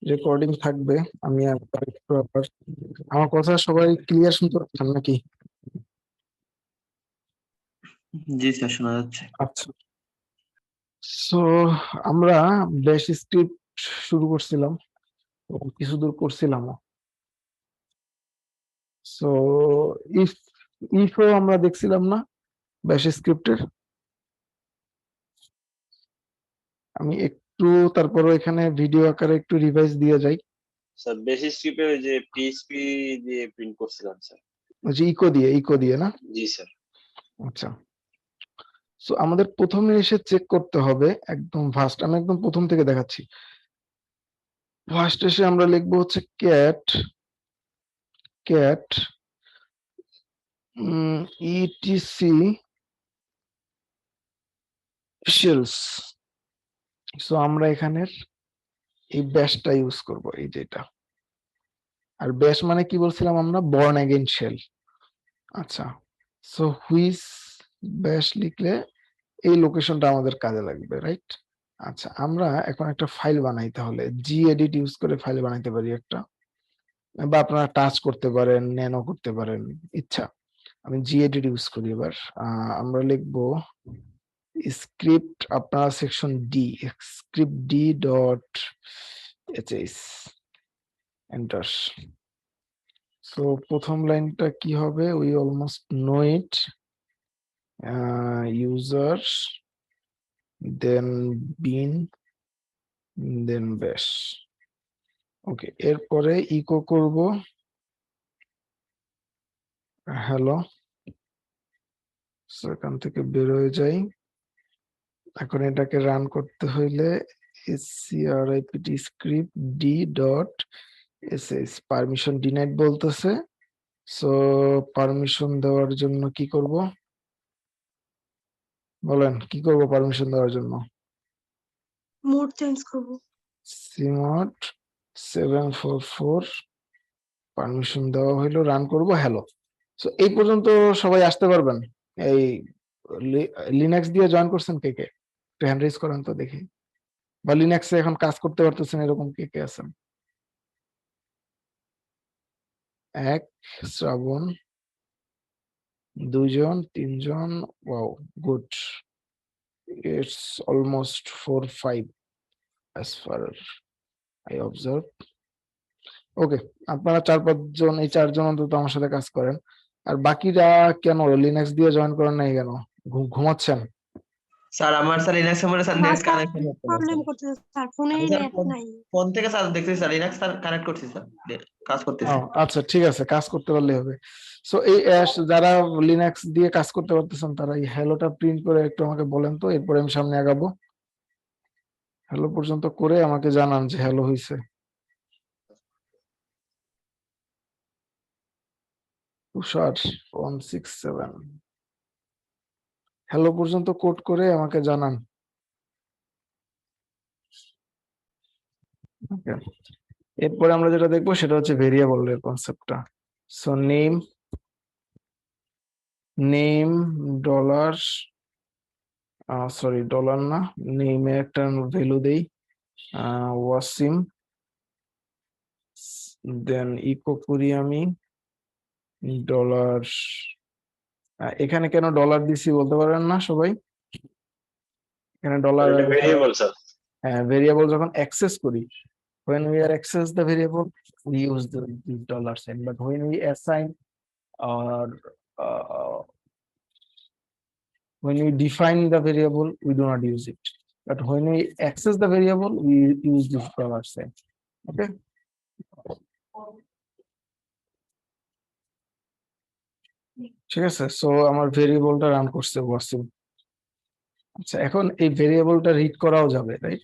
Recording থাকবে। আমি একবার একটু আবার আমার কথা সবাই ক্লিয়ার শুনতে পাচ্ছেন নাকি? জি স্যার, শোনা যাচ্ছে। আচ্ছা, সো আমরা বেশ স্ক্রিপ্ট শুরু করছিলাম এবং কিছু দূর করছিলাম। সো ইফ ইফও আমরা দেখছিলাম না বেশ স্ক্রিপ্টের। আমি একটু তারপরে এখানে ভিডিও আকারে একটু রিভাইজ দিয়ে যাই। স্যার বেসিক স্ক্রিপ্টে ওই যে পিএইচপি দিয়ে প্রিন্ট করছিলাম স্যার। ওই যে ইকো দিয়ে না? জি স্যার। আচ্ছা, সো আমাদের প্রথমে এসে চেক করতে হবে একদম ফার্স্ট। আমি একদম প্রথম থেকে দেখাচ্ছি। ফার্স্ট এসে আমরা লিখবো হচ্ছে ক্যাট ইটিসি শেলস। সো আমরা এখানের এই ব্যাশটা ইউজ করব, এই যেটা। আর ব্যাশ মানে কি বলছিলাম আমরা? Bourne again shell. আচ্ছা, সো হুইচ ব্যাশ লিখলে এই লোকেশনটা আমাদের কাজে লাগবে, রাইট? আচ্ছা, আমরা এখন একটা ফাইল বানাই, তাহলে gedit ইউজ করে ফাইল বানাইতে পারি একটা, বা আপনারা টাচ করতে পারেন, ন্যানো করতে পারেন, ইচ্ছা। আমি gedit ইউজ করি। এবার আমরা লিখবো স্ক্রিপ্ট, আপনার section D, script D dot HS, enter. So প্রথম লাইনটা কি হবে? We almost know it, user, then bin, then bash. Okay, এরপরে ইকো করব হ্যালো। সো এখান থেকে বের হয়ে যাই। এখন এটাকে রান করতে হইলে script script D dot SS, permission denied বলতেছে। সো পারমিশন দেওয়ার জন্য কি করব বলেন? কি করব পারমিশন দেওয়ার জন্য? মোড চেঞ্জ করব। সিমড 744 পারমিশন দেওয়া হইলো, রান করব হ্যালো। সো এই পর্যন্ত সবাই আসতে পারবেন? এই লিনাক্স দিয়ে জয়েন করছেন কে কে? একটু হ্যান্ড রেজ করেন তো দেখি। বা লিনাক্সে এখন কাজ করতে পারতেছেন এরকম কে কে আছেন? এক, শ্রাবণ, দুইজন, তিনজন, wow, good. It's almost 4-5 as far as I observe. ওকে, আপনারা 4-5 জন, এই 4 জন অন্তত আমার সাথে কাজ করেন। আর বাকিরা কেন লিনাক্স দিয়ে জয়েন করেন নাই কেন? ঘুমাচ্ছেন? স্যার আমার স্যার লিনাক্স এর মধ্যে স্যার নেট কানেকশন হচ্ছে না প্রবলেম স্যার। করতেছে স্যার, ফোনে আমি স্যার নেট নাই। ফোন থেকে স্যার দেখতেছি স্যার লিনাক্স স্যার কানেক্ট করছি স্যার, কাজ করতেছি। আচ্ছা, ঠিক আছে, কাজ করতে পারলে হবে। সো এই যারা লিনাক্স দিয়ে কাজ করতে পারতেছেন তারা এই হ্যালোটা প্রিন্ট করে একটু আমাকে বলেন তো, এরপরে আমি সামনে আগাবো। হ্যালো পর্যন্ত করে আমাকে জানান যে হ্যালো হয়েছে। তুষার 167, হ্যালো পর্যন্ত কোড করে আমাকে জানান। এরপরে আমরা যেটা দেখবো সেটা হচ্ছে ভেরিয়েবলের কনসেপ্টটা। So name dollar, sorry dollar না, নেমে একটা ভ্যালু দেই, ওয়াসিম। দেন ইকো করি আমি ডলার। এখানে কেন ডলার দিছি বলতে পারেন না সবাই? এখানে ডলার, এটা ভেরিয়েবল স্যার। হ্যাঁ, ভেরিয়েবল যখন অ্যাক্সেস করি, when we are access the variable we use the dollar sign, but when we assign or when we define the variable we do not use it, but when we access the variable we use this dollar sign. Okay, ঠিক আছে। So আমার ভেরিয়েবলটা run করছে ওয়াসিম। আচ্ছা, এখন এই ভেরিয়েবলটা read করাও যাবে, right?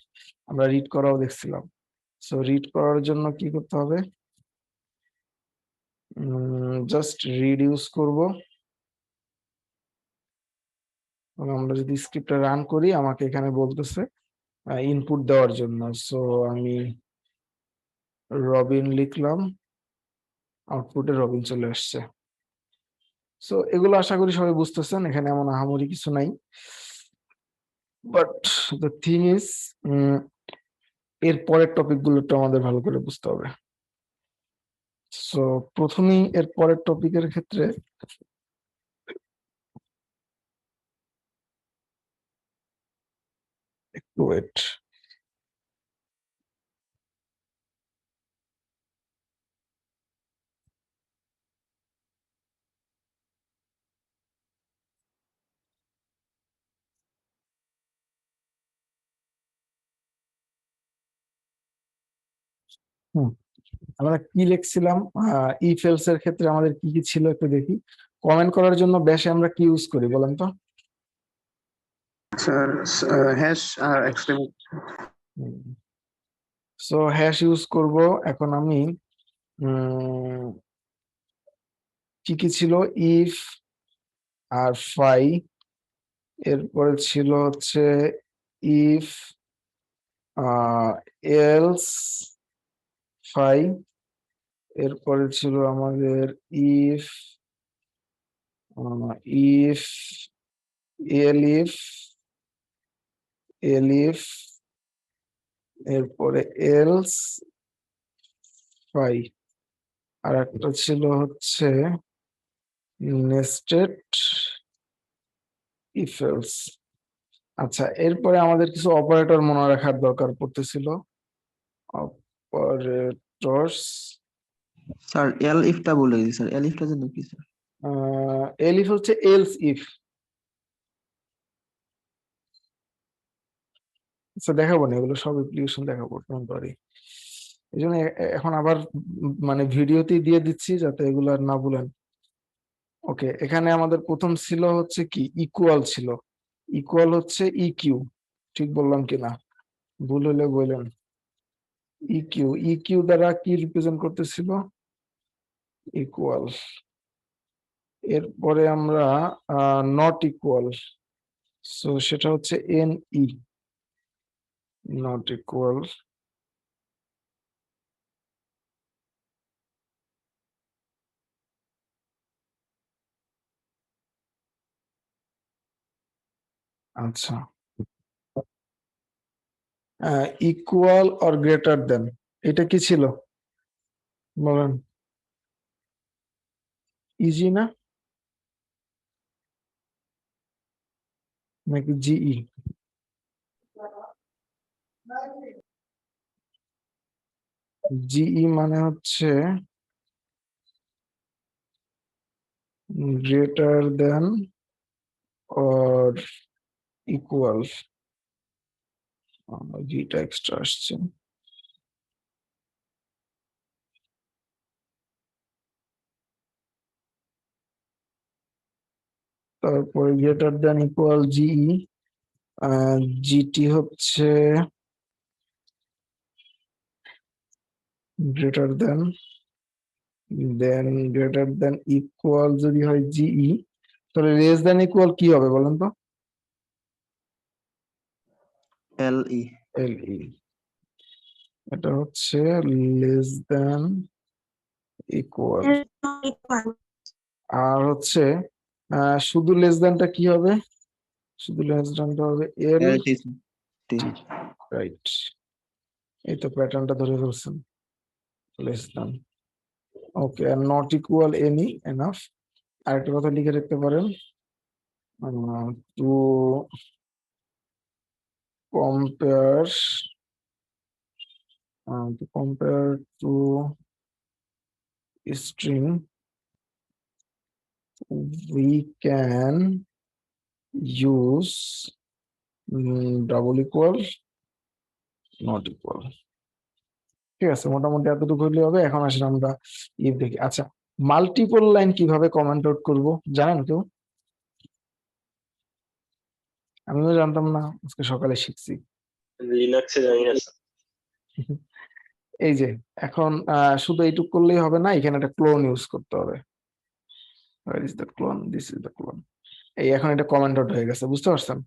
আমরা রিড করাও দেখছিলাম। সো রিড করার জন্য কি করতে হবে? জাস্ট রিড ইউজ করব। আমরা যদি স্ক্রিপ্টটা রান করি আমাকে এখানে বলতেছে ইনপুট দেওয়ার জন্য। সো আমি রবিন লিখলাম, আউটপুটে রবিন চলে আসছে। সো এগুলো আশা করি সবাই বুঝতেছেন, এখানে এমন আহামরি কিছু নাই। বাট দ্য থিং ইজ, এর পরের টপিক গুলো একটু আমাদের ভালো করে বুঝতে হবে। সো প্রথমেই এর পরের টপিকের ক্ষেত্রে একটু ওয়েট। হুম, আমরা কি লিখছিলাম? ইফ এলস এর ক্ষেত্রে আমাদের কি কি ছিল একটু দেখি। কমেন্ট করার জন্য ব্যাশে আমরা কি ইউজ করি বলেন তো? স্যার হ্যাশ আর এক্সক্লেমেশন। সো হ্যাশ ইউজ করব। এখন আমি উম, কি কি ছিল? ইফ আর ফাই, এরপরে ছিল হচ্ছে ইফ এলস ফাই, এরপরে ছিল আমাদের ইফ ইফ এলিফ এলিফ, এরপরে এলস ফাই, আর একটা ছিল হচ্ছে নেস্টেড ইফ এলস। আচ্ছা, এরপরে আমাদের কিছু অপারেটর মনে রাখার দরকার পড়তেছিল। অপারেটরস, স্যার এল ইফটা বলে দিই স্যার, এল ইফটা জন্য কি স্যার? এলিফ হচ্ছে এলস ইফ। আচ্ছা, দেখাবো না, এগুলো সব অ্যাপ্লিকেশন দেখাবো পারি। এই জন্য এখন আবার মানে ভিডিওতেই দিয়ে দিচ্ছি যাতে এগুলো আর না ভুলেন। ওকে, এখানে আমাদের প্রথম ছিল হচ্ছে কি? ইকুয়াল ছিল। ইকুয়াল হচ্ছে ইকিউ, ঠিক বললাম কিনা? ভুল হলে বললেন। ইকিউ, ইকিউ দ্বারা কি রিপ্রেজেন্ট করতেছিল? ইকুয়াল। এরপরে আমরা নট ইকুয়াল, সো সেটা হচ্ছে এন ই, নট ইকুয়াল। আচ্ছা, ইকুয়াল অর গ্রেটার দেন, এটা কি ছিল বলেন? ইজি না নাকি জিই? জিই মানে হচ্ছে গ্রেটার দেন অর ইকুয়াল। জিটা এক্সট্রা আসছে। তারপরে greater than equal GE, GT হচ্ছে greater than greater than equal যদি হয় জিই, তাহলে লেস দেন ইকুয়াল কি হবে বলেন তো? এল ই। এল ই, এটা হচ্ছে লেস দেন ইকুয়াল। আর হচ্ছে শুধু লেস দেনটা কি হবে? শুধু লেস দেনটা হবে এল এল টি টি। টি, রাইট। এই তো প্যাটার্নটা ধরে ফেলছেন, লেস দেন। ওকে, আর নট ইকুয়াল এনি, এনাফ। আরেকটা কথা লিখে রাখতে পারেন, to compare, to string, we can use double equal, not equal। ঠিক আছে, মোটামুটি এতটুকু হলে হবে। এখন আসলে আমরা ইফ দেখি। আচ্ছা, মাল্টিপল লাইন কিভাবে কমেন্ট আউট করবো জানেন কেউ? আমিও জানতাম না, আজকে সকালে শিখছি। লিনাক্সে জানি না স্যার। এই যে এখন শুধু এইটুক করলেই হবে না, এখানে একটা ক্লোন ইউজ করতে হবে। Where is the clone? This is the clone. এই এখন এটা কমেন্ট আউট হয়ে গেছে, বুঝতে পারছেন?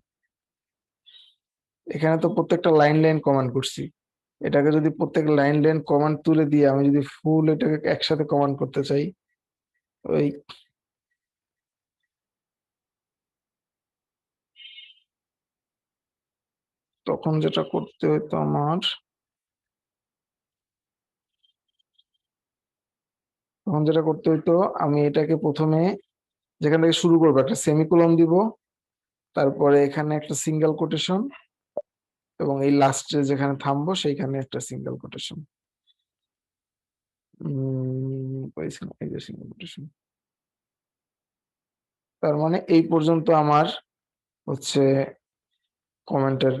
এখানে তো প্রত্যেকটা লাইন লাইন কমেন্ট করছি। এটাকে যদি প্রত্যেক লাইন লাইন কমান্ড তুলে দিয়ে আমি যদি ফুল এটাকে একসাথে কমান্ড করতে চাই, ওই তখন যেটা করতে হতো আমার, তখন যেটা করতে হইতো, আমি এটাকে প্রথমে যেখান থেকে শুরু করবো একটা সেমিকোলন দিব, তারপরে এখানে একটা সিঙ্গেল কোটেশন, এবং এই লাস্টে যেখানে থামবো সেইখানে একটা সিঙ্গেল কোটেশন। এই যে সিঙ্গেল কোটেশন। তার মানে এই পর্যন্ত আমার হচ্ছে কমেন্টের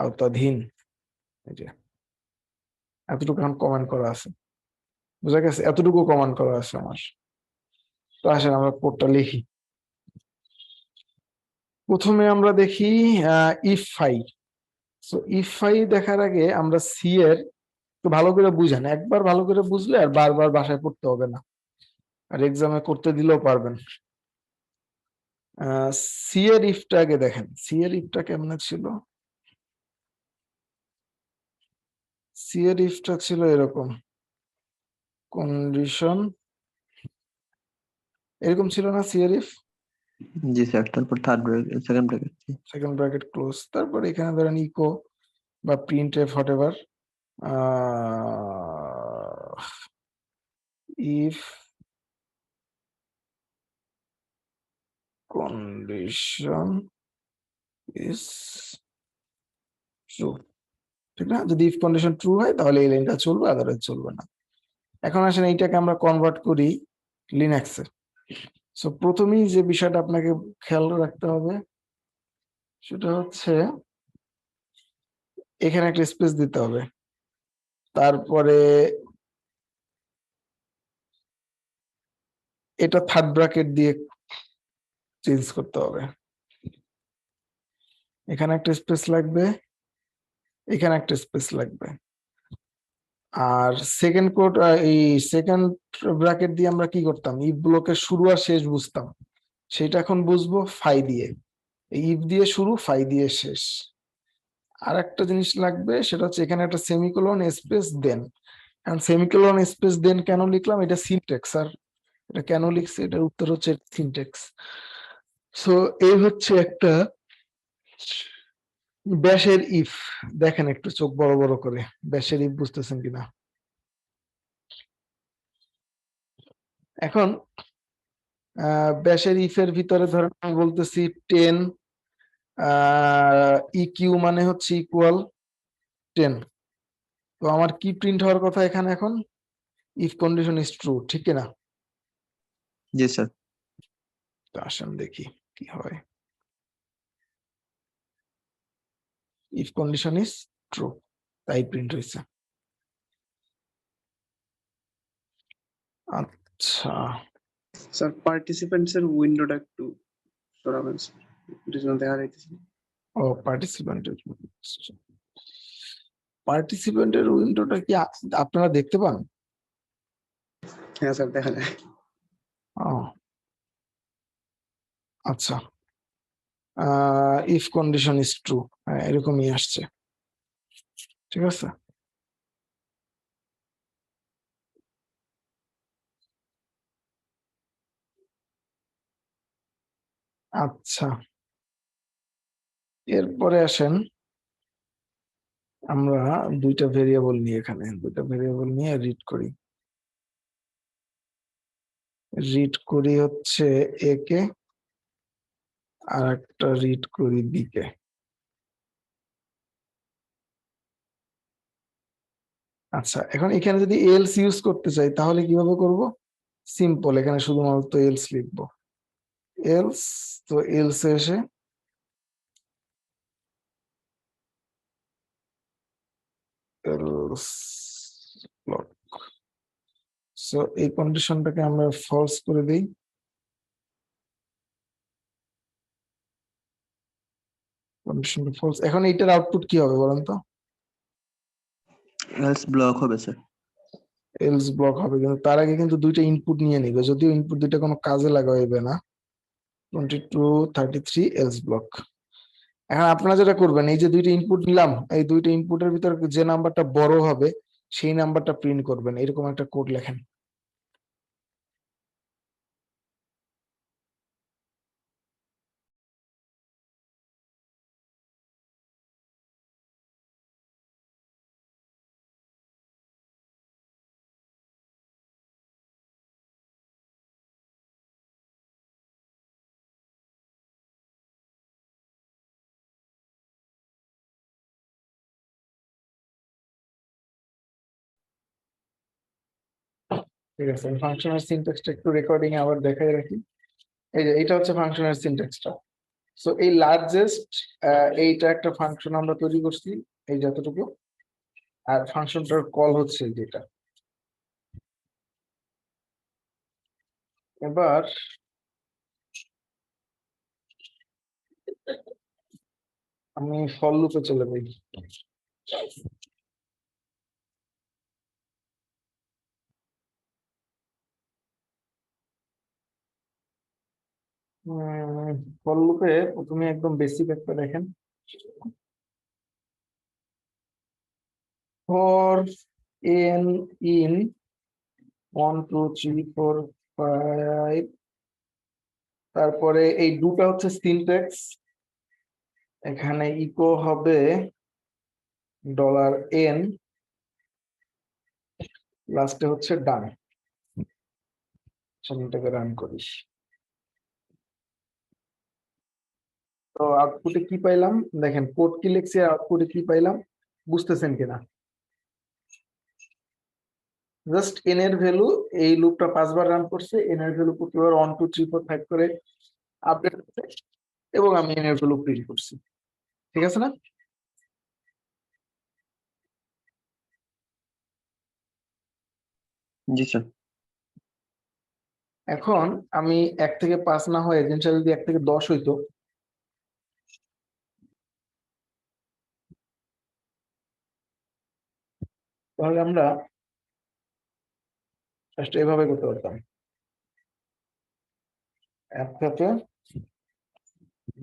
আওতাধীন। এই যে এতটুকু এখন কমেন্ট করা আছে, বুঝা গেছে? এতটুকু কমেন্ট করা আছে আমার। তো আসেন আমরা কোডটা লিখি। প্রথমে আমরা দেখি if fi. So if fi দেখার আগে আমরা সি এর তো ভালো করে বুঝেন, একবার ভালো করে বুঝলে আর বারবার বাসায় পড়তে হবে না, আর এক্সামে করতে দিলেও পারবেন। সি এর ইফটা আগে দেখেন, সি এর ইফটা কেমনে ছিল। সি এর ইফটা ছিল এরকম, কন্ডিশন এরকম ছিল না সি এর ইফ? জি স্যার, তারপর third bracket, second bracket. Second bracket close, তারপরে এখানে ধরেন ইকো বা print F what ever, if condition is true, ঠিক না? যদি ইফ কন্ডিশন ট্রু হয় তাহলে এই লাইনটা চলবে, আদারওয়াইজ চলবে না। এখন আসেন এইটাকে আমরা কনভার্ট করি লিনাক্সে। সো প্রথমেই যে বিষয়টা আপনাকে খেয়াল রাখতে হবে সেটা হচ্ছে এখানে একটা স্পেস দিতে হবে, তারপরে এটা থার্ড ব্র্যাকেট দিয়ে চেঞ্জ করতে হবে। এখানে একটা স্পেস লাগবে, এখানে একটা স্পেস লাগবে। আর সেকেন্ড কোড, এই সেকেন্ড ব্র্যাকেট দিয়ে আমরা কি করতাম, ইফ ব্লকের শুরু আর শেষ বুঝতাম, সেটা এখন বুঝবো ফাই দিয়ে। ইফ দিয়ে শুরু, ফাই দিয়ে শেষ। আর একটা জিনিস লাগবে, সেটা হচ্ছে এখানে একটা সেমিকোলন স্পেস দেন। এখন সেমিকোলন স্পেস দেন কেন লিখলাম, এটা সিনট্যাক্স। আর এটা কেন লিখছি, এটার উত্তর হচ্ছে সিনট্যাক্স। সো এই হচ্ছে একটা ব্যাশের ইফ। দেখেন একটু চোখ বড় বড় করে, ব্যাশের ইফ বুঝতেছেন কিনা। এখন ব্যাশের ইফের ভিতরে ধরেন আমি বলতেছি 10 ইকিউ মানে হচ্ছে ইকুয়াল 10। তো আমার কি প্রিন্ট হওয়ার কথা এখানে এখন, ইফ কন্ডিশন ইজ ট্রু, ঠিক কিনা? জি স্যার। তো আসেন দেখি কি হয়। ইফ কন্ডিশন ইজ ট্রু, তাই প্রিন্ট হয়েছে। আচ্ছা, স্যার পার্টিসিপেন্টস এর উইন্ডোটা একটু সরাবেন স্যার, এটার জন্য দেখা যাইতেছে না। ও পার্টিসিপেন্টের উইন্ডোটা কি আপনারা দেখতে পান? হ্যাঁ স্যার দেখা যায়। ও আচ্ছা, ইফ কন্ডিশন ইজ ট্রু, হ্যাঁ এরকমই আসছে, ঠিক আছে। আচ্ছা, এরপরে আসেন আমরা দুইটা ভেরিয়েবল নিয়ে, এখানে দুইটা ভেরিয়েবল নিয়ে রিড করি হচ্ছে এ কে, আর একটা রিড করি বি কে। আচ্ছা, এখন এখানে যদি এলস ইউজ করতে চাই তাহলে কিভাবে করব? সিম্পল, এখানে শুধুমাত্র এলস লিখবো। এলস, তো এলস এসে এলস ব্লক। সো এই কন্ডিশনটাকে আমরা ফলস করে দিই। কন্ডিশনটা ফলস। এখন এইটার আউটপুট কি হবে বলেন তো? এলস ব্লক হবে স্যার। এলস ব্লক হবে, কিন্তু তার আগে কিন্তু দুইটা ইনপুট নিয়ে নিবে, যদিও ইনপুট দুইটা কোনো কাজে লাগাইবে না। 22 33 এলস ব্লক। এখন আপনারা যেটা করবেন, এই যে দুইটা ইনপুট নিলাম, এই দুইটা ইনপুটের ভিতর যে নাম্বারটা বড় হবে সেই নাম্বারটা প্রিন্ট করবেন, এরকম একটা কোড লেখেন। ঠিক আছে, ফাংশনের সিনট্যাক্সটা একটু রেকর্ডিং এ আবার দেখাই রাখি। এই যে এটা হচ্ছে ফাংশনের সিনট্যাক্সটা। সো এই লার্জেস্ট এইটা একটা ফাংশন আমরা তৈরি করছি, এই যতটুকু, আর ফাংশনটার কল হচ্ছে যেটা। এবার আমি ফর লুপে চলে যাই। ফর লুপে প্রথমে একদম বেসিক একটা দেখেন, ফর এন ইন 1 2 3 4 5, তারপরে এই দুটা হচ্ছে সিনট্যাক্স, এখানে ইকো হবে $n, লাস্টে হচ্ছে ডান। সেটাকে রান করিস। তো আউটপুটে কি পাইলাম দেখেন, কোড কি লিখছি আর আউটপুটে কি পাইলাম বুঝতেছেন কিনা? জাস্ট এন এর ভ্যালু, এই লুপটা 5 বার রান করছে, এন এর ভ্যালু প্রতিবার 1 2 3 4 5 করে আপডেট করছে, এবং আমি এন এর ভ্যালু প্রিন্ট করছি। ঠিক আছে না? জি স্যার। এখন আমি 1 থেকে 5 না হয়ে এজেন্সিয়াল যদি 1 থেকে 10 হইতো, তাহলে আমরা জাস্ট এভাবে করতে পারতাম, 1 থেকে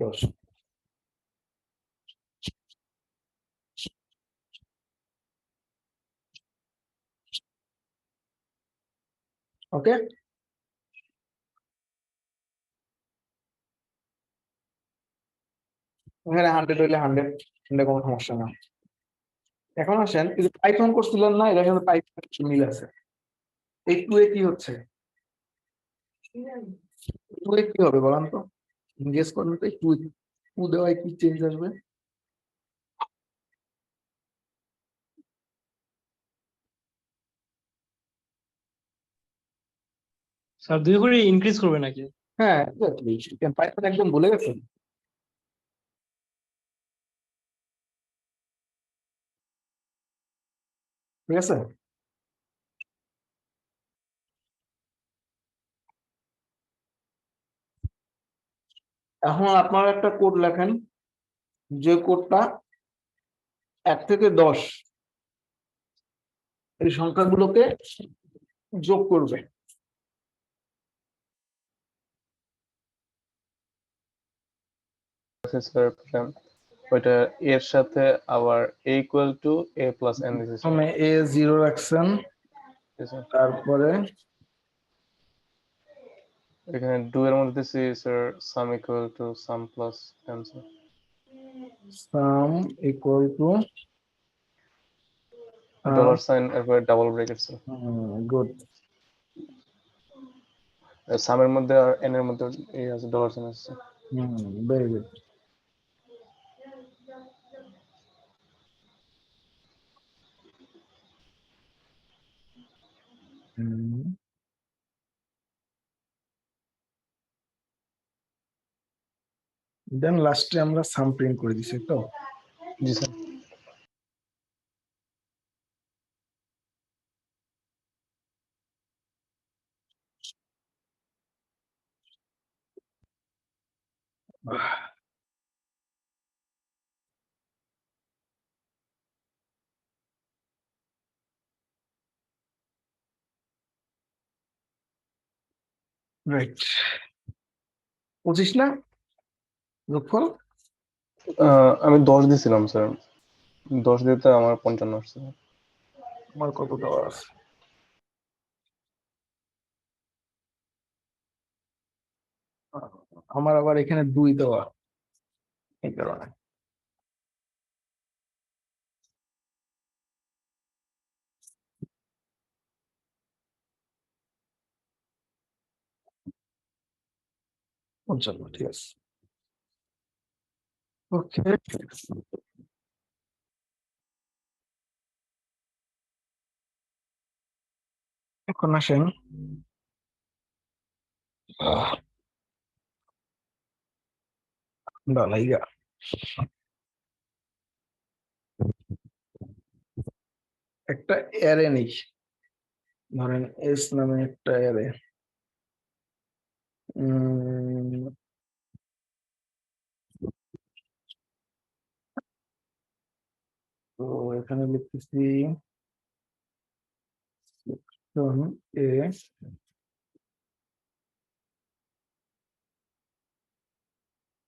10। ওকে, এখানে 100 হইলে 100, এটা কোনো সমস্যা না। এখন আসেন, এই যে পাইথন করছিলেন না, এটা কিন্তু পাইথন মিল আছে। এই 2 এ কি হচ্ছে? 2 এ কি হবে বলেন তো, গেস করেন তো, এই 2 দেওয়ায় কি চেঞ্জ আসবে? স্যার 2 করে ইনক্রিজ করবে নাকি? হ্যাঁ, পাইথন একদম ভুলে গেছেন? ঠিক আছে, এখন আপনারা একটা কোড লেখেন, যে কোডটা 1 থেকে 10 এই সংখ্যাগুলোকে যোগ করবে। পেলাম ওইটা এর সাথে আবার a equal to a plus n দিছি স্যার। প্রথমে এ 0 রাখছেন, তারপরে এখানে ডু এর মধ্যে দিছি sir sum equal to sum plus n sir. Sum equal to dollar sign এরপরে ডাবল ব্র্যাকেট স্যার। গুড। সামের মধ্যে আর n এর মধ্যে এই আছে ডলার সাইন আছে। Very good. দেন লাস্টে আমরা সাম প্রিন্ট করে দিছি তো। জি স্যার। রাইট, 25 না যোগফল? আমি 10 দিছিলাম স্যার, 10 দিতে আমার 55 আসছে। আমার কত দেওয়া আছে? আমার আবার এখানে 2 দেওয়া, এই কারণে। চলো ঠিক আছে, ওকে। এখন আসেন ডালাইগা একটা অ্যারে নেই, ধরেন এস নামে একটা অ্যারে। তো এখানে লিখতেছি section A,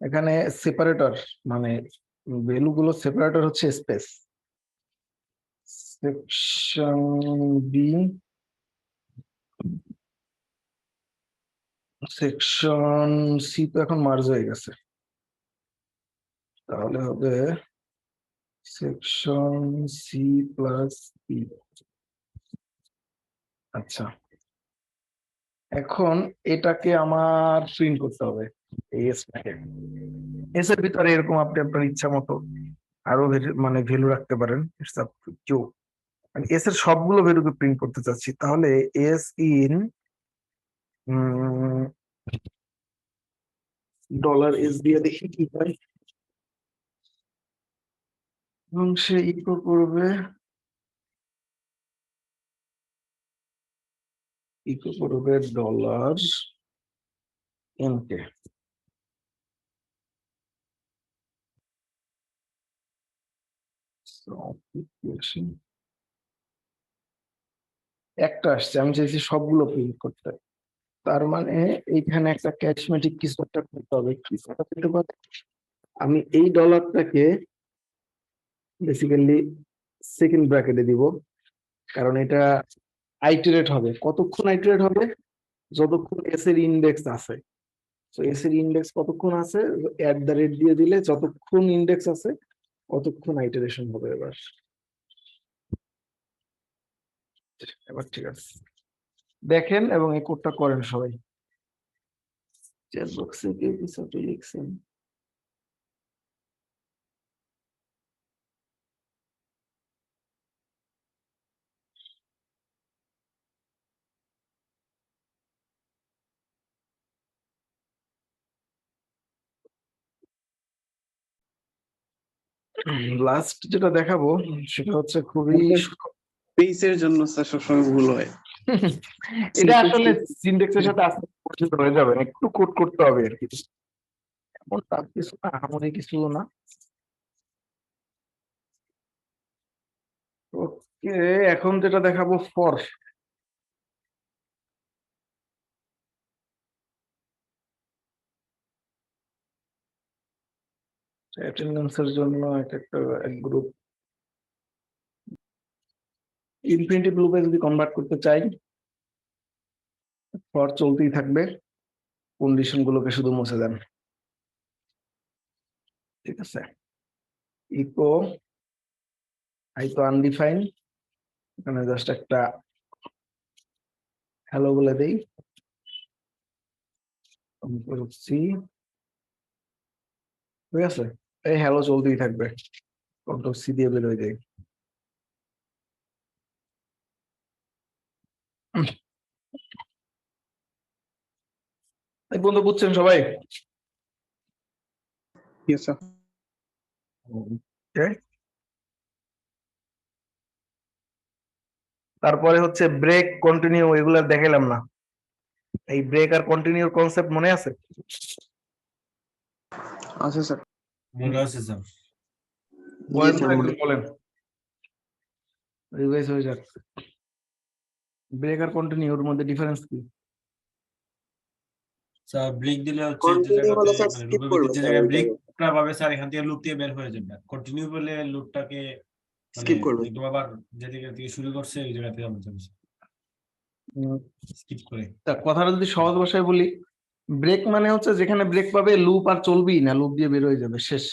এখানে সেপারেটর মানে ভ্যালু গুলো সেপারেটর হচ্ছে space. Section B, section C তো এখন মার্জ হয়ে গেছে, তাহলে হবে সেকশন সি প্লাস বি। আচ্ছা, এখন এটাকে আমার প্রিন্ট করতে হবে এই এসটাকে। এস এর ভিতরে এরকম আপনি আপনার ইচ্ছা মতো আরো মানে ভ্যালু রাখতে পারেন, ইটস আপ টু ইউ। আমি এস এর সবগুলো ভ্যালুকে প্রিন্ট করতে চাচ্ছি, তাহলে এস ইন ডলার এস দিয়ে দেখি কি হয়। এবং সে ইকো করবে ডলার এন কে। একটা আসছে, আমি চাইছি সবগুলো প্রিন্ট করতে। তার মানে এইখানে একটা ক্যাচমেটিক কিছু একটা করতে হবে। কিছুটা করতে পারে, আমি এই ডলারটাকে বেসিক্যালি সেকেন্ড ব্র্যাকেটে দিব, কারণ এটা আইটারেট হবে। কতক্ষণ আইটারেট হবে? যতক্ষণ এস এর ইন্ডেক্স আছে। তো এস এর ইন্ডেক্স কতক্ষণ আছে, এট দ্য রেট দিয়ে দিলে যতক্ষণ ইন্ডেক্স আছে কতক্ষণ আইটারেশন হবে। এবার ঠিক আছে, দেখেন এবং এই কোডটা করেন সবাই। চ্যাট বক্সে কেউ কিছু একটা লিখছেন। লাস্ট যেটা দেখাবো সেটা হচ্ছে খুবই পেজের জন্য স্যার সবসময় ভুল হয়। এটা আসলে সিনট্যাক্সের সাথে আস্তে আস্তে পরিচিত হয়ে যাবে, একটু কোড করতে হবে আর কি। এমন টাফ কিছু না, এমনই কিছু না। ওকে, এখন যেটা দেখাবো ফর। অ্যাটেন্ডেন্সের জন্য একটা এক গ্রুপ ইনফিনিটিভ লুপে যদি কনভার্ট করতে চাই, ফর চলতেই থাকবে, কন্ডিশন গুলোকে শুধু মুছে দেন। ঠিক আছে, ইকো আই তো আনডিফাইন, এখানে জাস্ট একটা হ্যালো বলে দেই। সি, ঠিক আছে, এই হ্যালো চলতেই থাকবে, কন্ট্রোল সি দিয়ে বের হয়ে যায়। এই বন্ধু বুঝছেন সবাই? Yes, sir. Okay. তারপরে হচ্ছে ব্রেক, কন্টিনিউ, এগুলা দেখাইলাম না। এই ব্রেক আর কন্টিনিউর কনসেপ্ট মনে আছে? আচ্ছা স্যার। মনে আছে স্যার। বলেন তো, একজন বলেন, রিভাইজ হয়ে যাক। ব্রেক আর কন্টিনিউর মধ্যে ডিফারেন্স কি? স্যার ব্রেক দিলে হচ্ছে যে কন্টিনিউ হলে স্যার জায়গাতে মানে স্কিপ লুপের করবে ভিতরে যে স্যার জায়গায় ওইটাকে ব্রেকটা পাবে স্যার এখান থেকে লুপ দিয়ে বের হয়ে যাবে। কন্টিনিউ বলে লুপটাকে মানে স্কিপ করবে একদম আবার যেদিকে থেকে শুরু করছে ওই জায়গাতে যাবে স্কিপ করে। তা কথাটা যদি সহজ ভাষায় বলি, ব্রেক মানে হচ্ছে যেখানে ব্রেক পাবে লুপ আর চলবেই না, লুপ দিয়ে বের হয়ে যাবে, শেষ।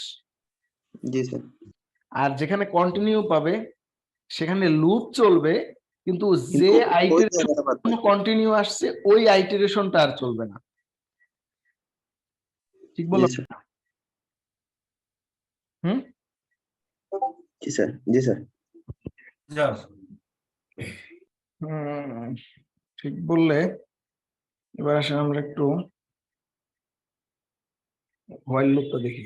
জি স্যার আর যেখানে কন্টিনিউ পাবে সেখানে লুপ চলবে, কিন্তু কিন্তু যে ওই আইটারেশন জায়গাটা বাদ বাকি। কন্টিনিউ আসছে ওই আইটারেশনটা আর চলবে না। ঠিক জি বলো? স্যার হুম, জি স্যার জি স্যার স্যার হুম, ঠিক বললে এবার আসলে আমরা একটু হোয়াইল লুপটা দেখি।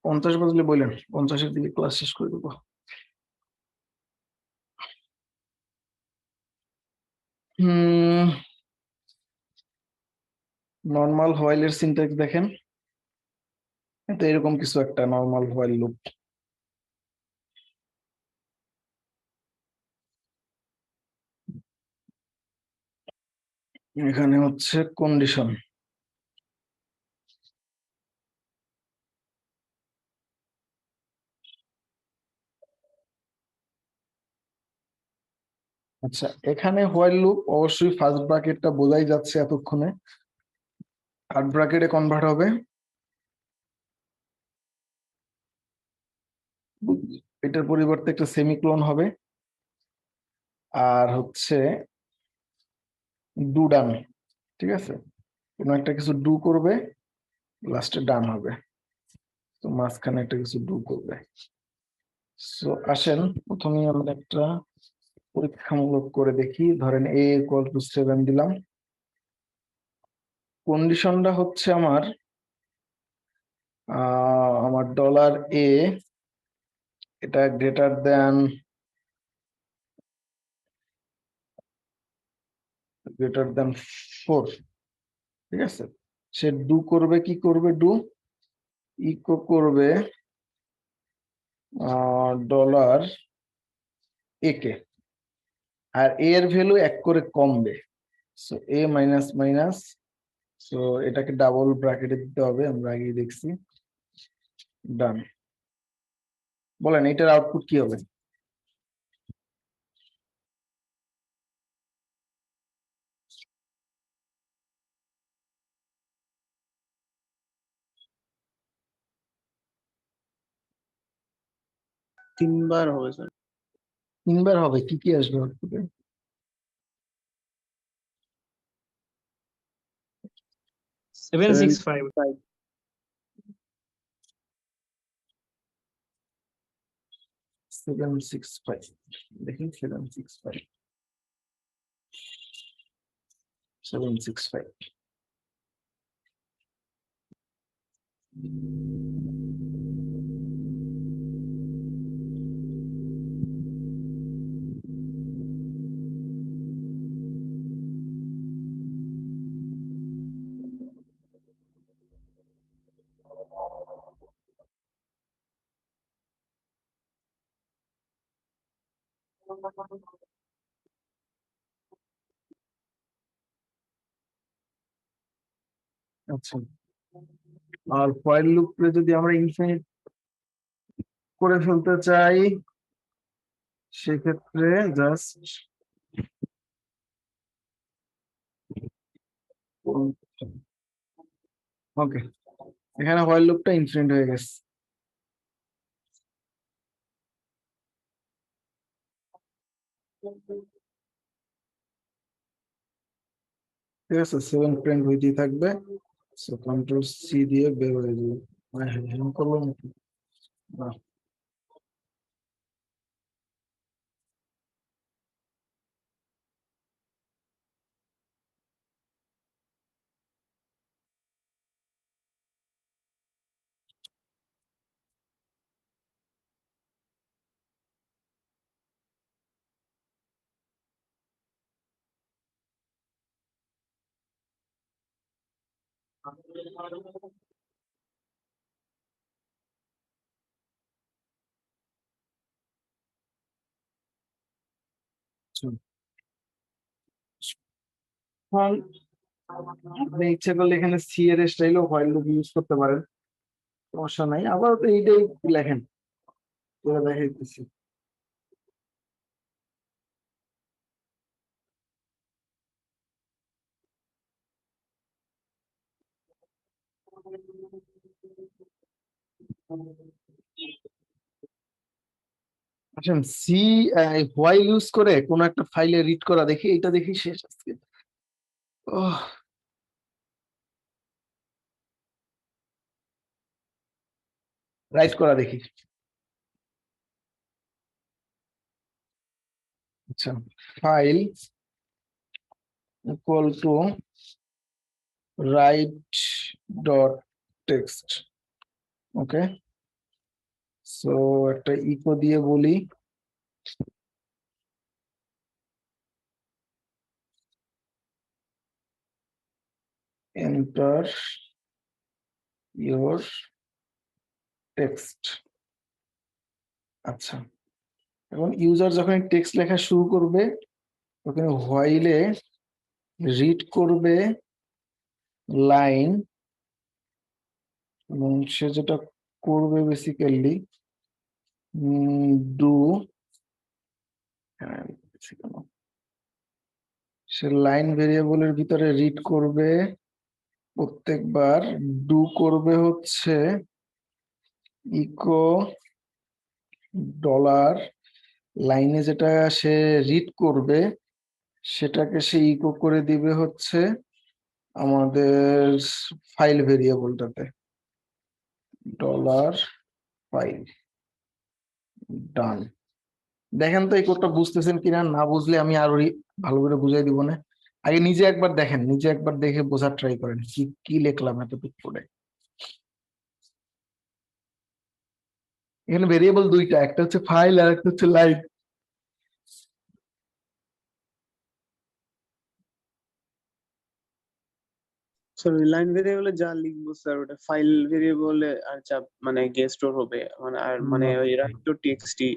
50 বাজলে বললেন, 50-এর দিকে ক্লাস শেষ করে দেবো। নর্মাল হোয়াইলের সিনট্যাক্স দেখেন, এটা এরকম কিছু একটা নর্মাল হোয়াইল লুপ। এখানে হচ্ছে কন্ডিশন, আচ্ছা এখানে হোয়াইল লুপ অবশ্যই ফার্স্ট ব্র্যাকেটটা বোঝাই যাচ্ছে এতক্ষণে, থার্ড ব্র্যাকেটে কনভার্ট হবে, এটার পরিবর্তে একটা সেমিক্লোন হবে, আর হচ্ছে ডু ডান, ঠিক আছে, কোনো একটা কিছু ডু করবে, লাস্টে ডান হবে, তো মাঝখানে একটা কিছু ডু করবে। সো আসেন প্রথমে আমরা একটা পরীক্ষামূলক করে দেখি, ধরেন a = 7 দিলাম, কন্ডিশনটা হচ্ছে আমার $a এটা গ্রেটার দেন 4, ঠিক আছে, সে ডু করবে, কি করবে, ডু ইকো করবে $a কে, আর a এর ভ্যালু 1 করে কমবে, so a minus minus, so এটাকে ডাবল ব্র্যাকেটে দিতে হবে, আমরা আগেই দেখছি, ডান। বলেন এটার আউটপুট কি হবে? তিনবার হবে স্যার। 3 বার হবে, কি কি আসবে আউটপুটে? 765 765, দেখি 765 আচ্ছা, আর হোয়াইল লুপে যদি আমরা ইনফিনিট করে ফেলতে চাই, সেক্ষেত্রে জাস্ট ওকে, এখানে হোয়াইল লুপটা ইনফিনিট হয়ে গেছে। ঠিক আছে, 7 প্রিন্ট হইতেই থাকবে, সো কন্ট্রোল সি দিয়ে বের হয়ে যাবে। হ্যাঁ করলাম নাকি? না। এখন আপনি ইচ্ছে করলে এখানে সি এর স্টাইলও হোয়াইল লুপ ইউজ করতে পারেন, সমস্যা নাই, আবার এইটাই লেখেন, করে দেখাইতেছি। আচ্ছা, সি হোয়াইল ইউজ করে কোন একটা ফাইলে রিড করা দেখি, এটা দেখি শেষ আজকে। ওহ, রাইট করা দেখি। আচ্ছা, file equal to right dot text. Okay, so একটা ইকো দিয়ে বলি এন্টার ইওর টেক্সট। আচ্ছা, এখন ইউজার যখন টেক্সট লেখা শুরু করবে তখন হোয়াইলে রিড করবে লাইন, এবং সে যেটা করবে বেসিক্যালি ডু, সে লাইন ভেরিয়েবলের ভিতরে রিড করবে প্রত্যেকবার, ডু করবে হচ্ছে ইকো ডলার, লাইনে যেটা সে রিড করবে সেটাকে সে ইকো করে দিবে হচ্ছে আমাদের ফাইল ভেরিয়েবলটাতে, ডলার ফাইল। ডান। দেখেন তো এই কোডটা বুঝতেছেন কিনা, না বুঝলে আমি আরো ভালো করে বুঝাই দিব না। আগে নিজে একবার দেখেন, নিজে একবার দেখে বোঝার ট্রাই করেন কি কি লিখলাম এতটুকু কোডে। এখানে ভেরিয়েবল দুইটা, একটা হচ্ছে ফাইল আর একটা হচ্ছে লাইন। স্যার লাইন ভেরিয়েবলে যা লিখবো স্যার ওটা ফাইল ভেরিয়েবলে আর যা মানে গিয়ে স্টোর হবে, মানে আর মানে ওই রাইট টু টিএক্সটি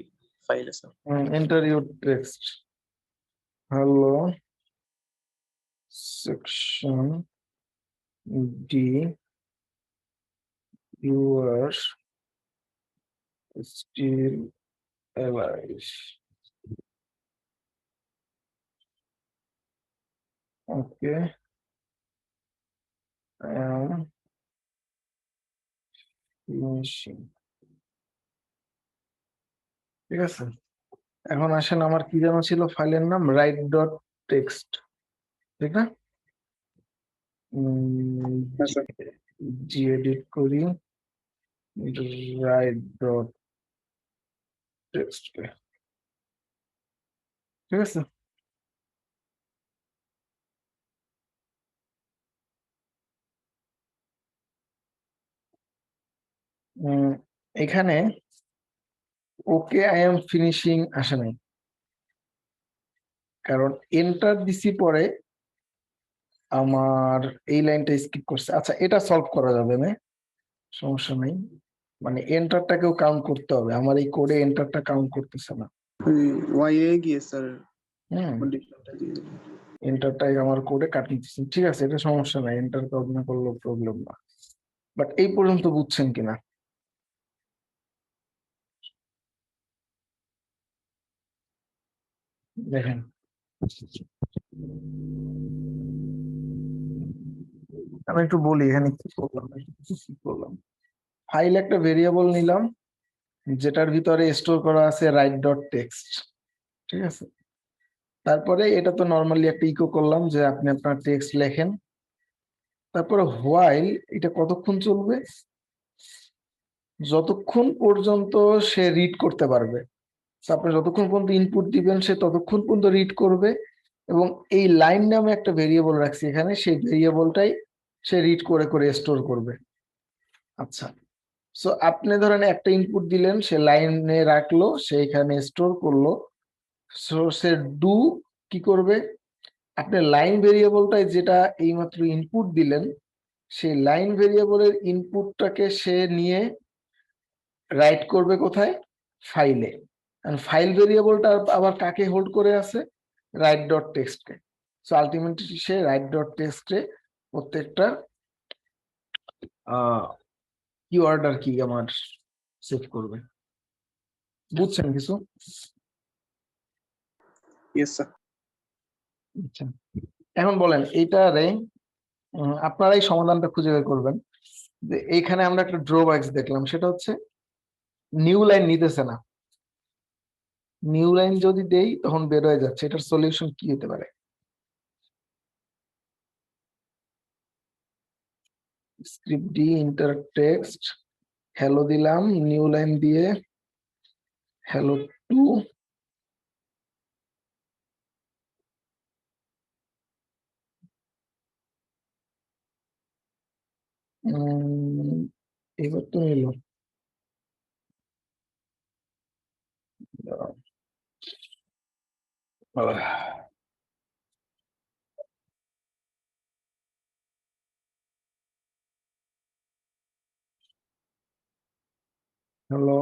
ফাইলে sir. Enter your text, hello section D, you are still alive. Okay, I am finishing. ঠিক আছে, এখন আসেন আমার কি যেন ছিল ফাইলের নাম, রাইট ডট টেক্সট, ঠিক না? হ্যাঁ স্যার। gedit করি রাইট ডট টেক্সট, ঠিক আছে। এখানে ওকে আই এম ফিনিশিং আসে নাই, কারণ এন্টার দিছি পরে আমার এই লাইনটা স্কিপ করছে। আচ্ছা, এটা সলভ করা যাবে না, সমস্যা নাই, মানে এন্টারটাকেও কাউন্ট করতে হবে, আমার এই কোডে এন্টারটা কাউন্ট করতেছে না। ওয়াই এ গিয়ে স্যার হুম, কন্ডিশনটা দিয়ে দিলাম। এন্টারটাই আমার কোডে কাটিয়ে দিচ্ছেন, ঠিক আছে, এটা সমস্যা নাই, এন্টার কাউন্ট না করলেও প্রবলেম না। বাট এই পর্যন্ত বুঝছেন কিনা? দেখেন, আমি একটু বলি এখানে কি করলাম, কি করলাম। ফাইল একটা ভেরিয়েবল নিলাম যেটার ভিতরে স্টোর করা আছে রাইট ডট টেক্সট, ঠিক আছে। তারপরে এটা তো নর্মালি একটা ইকো করলাম যে আপনি আপনার টেক্সট লেখেন। তারপরে হোয়াইল, এটা কতক্ষণ চলবে? যতক্ষণ পর্যন্ত সে রিড করতে পারবে। আপনি যতক্ষণ পর্যন্ত ইনপুট দিবেন সে ততক্ষণ পর্যন্ত রিড করবে, এবং এই লাইন নামে একটা ভেরিয়েবল রাখছি এখানে, সেই ভেরিয়েবলটাই সে রিড করে করে স্টোর করবে। আচ্ছা, সো আপনি ধরেন একটা ইনপুট দিলেন, সে লাইনে রাখলো, সে এখানে স্টোর করলো। সো সে ডু কি করবে? আপনি লাইন ভেরিয়েবলটাই যেটা এইমাত্র ইনপুট দিলেন, সেই লাইন ভেরিয়েবলের ইনপুটটাকে সে নিয়ে রাইট করবে কোথায়? ফাইলে। ফাইল ভেরিয়েবলটা আবার কাকে হোল্ড করে আছে? রাইট ডট টেক্সটকে। সো আলটিমেটলি সে রাইট ডট টেক্সটে প্রত্যেকটা কিওয়ার্ড আর কি আমার সেভ করবে। বুঝছেন কিছু? Yes sir. আচ্ছা, এখন বলেন এইটারে আপনারাই সমাধানটা খুঁজে বের করবেন। যে এইখানে আমরা একটা ড্রব্যাকস দেখলাম, সেটা হচ্ছে নিউ লাইন নিতেছে না। নিউ লাইন যদি দেই তখন বের হয়ে যাচ্ছে, এটার সলিউশন কি হতে পারে? Script D inter text hello দিলাম, নিউ লাইন দিয়ে হ্যালো 2, এবার তো এলো। হ্যালো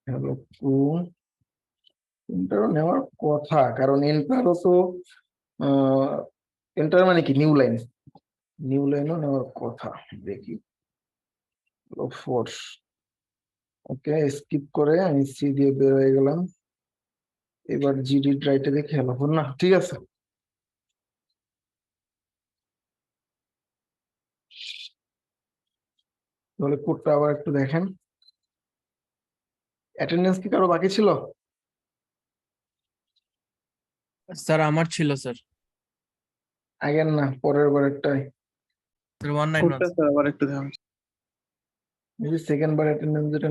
হ্যালো 2, এন্টারও নেওয়ার কথা, কারণ এন্টারও তো এন্টার মানে কি নিউ লাইন, নিউ লাইনও নেওয়ার কথা। দেখি 4, ওকে স্কিপ করে আমি সি দিয়ে বের হয়ে গেলাম। এবার জিডি রাইটে দেখি হ্যালো 4 না, ঠিক আছে। তাহলে কোডটা আবার একটু দেখেন। অ্যাটেন্ডেন্স কি কারো বাকি ছিল? স্যার আমার ছিল স্যার। আগের না, পরের বারেরটাই। স্যার 191 কোডটা স্যার আবার একটু দেখান। সেকেন্ড বার অ্যাটেন্ডেন্স যেটা